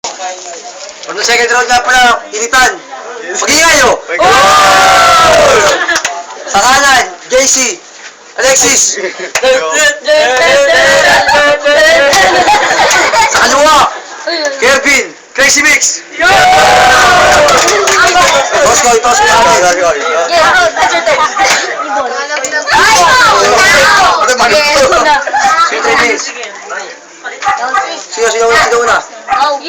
Ano second round nga pala, initan. Mag-ingay o! Sa kanan, JC, Alexis. Sa kaliwa, Kervin, Crazy Mix. Itos ko natin. Sigaw na. 1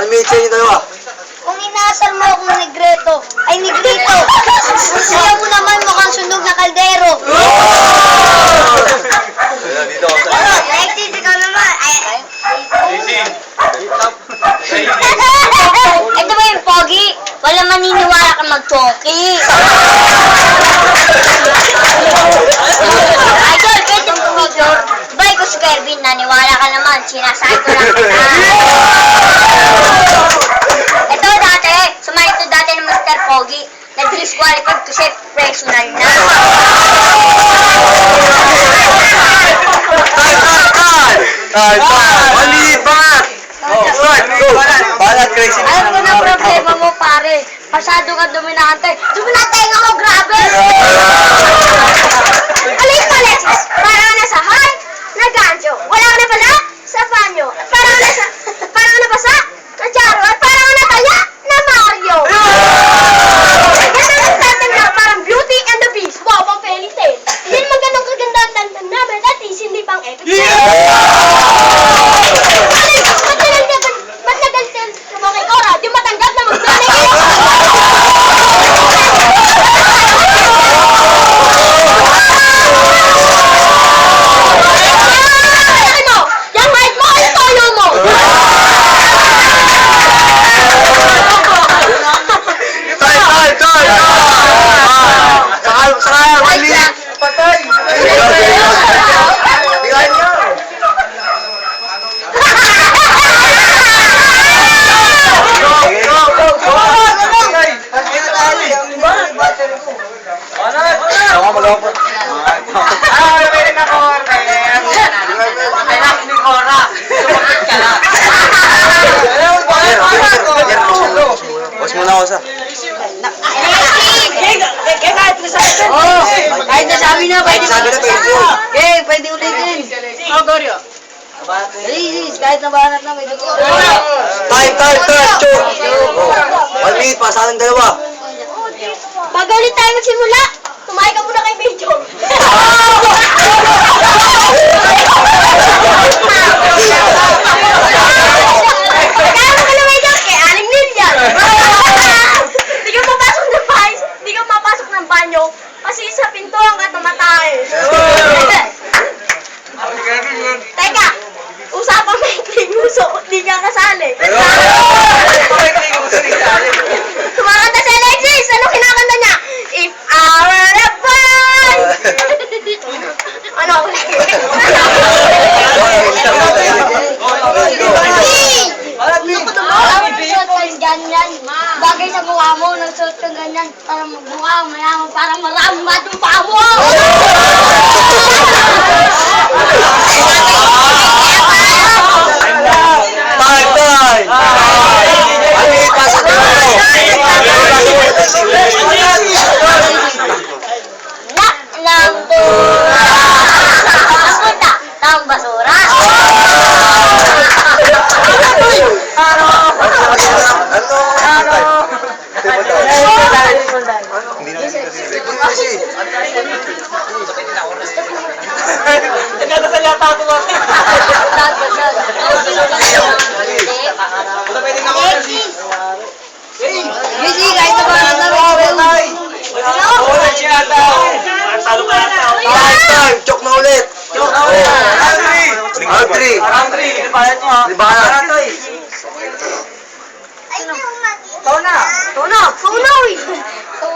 minute sa inyo dalawa. Kung inaasar mo akong negrito, ay negrito, siya mo naman mukhang sunog na kaldero. Alexis, ikaw naman. Ito ba yung pogi? Wala maniniwala ka mag-chonky. Idol, pwede mo picture. Bay ko si Kervin, naniwala ka naman. Sinasabi ko lang kita. Ito dati, sumali ito dati ng Mr. Pogi. Nag-disqualified kasi personal na. Time! 1 minute back! Start! Go! Balat, Crazy Mix. Alam ko na problema mo, pare. Masyado ka dominante. Dominante nga ako, grabe! Alis pa, Alexis. Parang nasa heart na gancho. Wala ka na pala sa panyo. Parang nabasa na Charo. At parang nataya na Mario. Ganda ng tantan na parang Beauty and the Beast. Wow, pang fairy tale. Hindi naman ganun kaganda ang tantan namin. At least hindi pang epic tale. Ba't nagaltin mo kay Cora? Di matanggap na magsanay kayo. Yung mic mo, yung tono mo. Time! Saka, 1 minute! Patay! Bigay niyo! Ako malapot. Pwede na Cora. Anak ni Cora. Sumakit ka lang. Boss muna ako sa. Kahit nasabi na, Kahit sabi na, pwede yun. Okay, pwede ulitin. Goryo. Kahit nabanat na, pwede ko. Time! Choke! 1 minute pa, sa ating dalawa. Bago ulit tayo magsimula, tumahay ka muna kay Medyo. Kaya mo ka na Medyo, kay Aling Lilian. Di ka mapasok ng banyo, kasi sa pintuan ka tumatay. Teka, usapang maikling uso, di ka kasali. Kumakanta si Alexis! Ano kinakanta niya? If I were a boy! Ano? Nagsuot ka ganyan. Bagay sa mukha mo, nagsuot ka ganyan. Para magmukha, mayaman, para marami matumpa mo! Time! 1 minute pa sa dalawa. Nak ng tura! Punta ng basura! Nagdadasal yata ako. Pwede na Cora. Busy, kahit na ba na Cora siya daw. Salo ka yata. Time! Choke na ulit. Round 3. Round 3. Libayan mo ha. Libayan. Tunaw!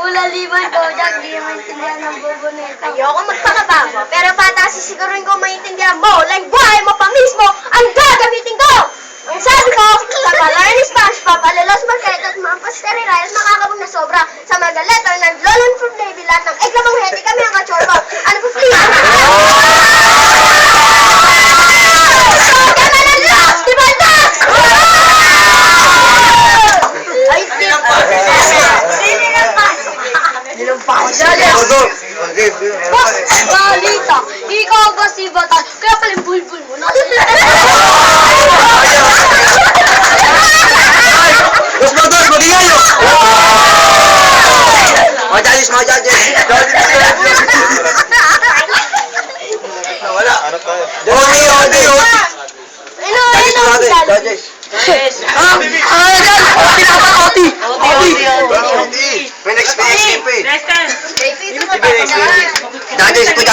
Ulaliban ko, Jack, di naman intindihan ng bobo nito. Ayoko magpakabago, pero patasi siguruin ko maintindihan mo, like buhay mo pa mismo, ang gagamitin ko! Ang sabi ko, sa palayan ni Sponge, papalalos market at mapasterilay at makakabog na sobra sa mga letter ng Lolon Fruit Navy lahat ng egg lamang heti kami ang kachorba. Ano po, please? Gana ng last! Diba last?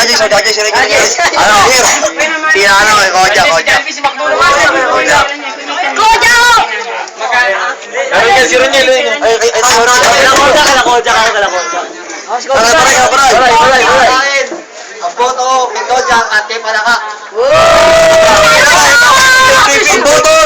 judges, si Ricky. Ano, here. Si ano, Kojak. Si Macdo naman. Kojak. Kojak! Meron ka si Ronel. Ay, Paray. Ang boto, kay Kojak at kay Palaka. Ang boto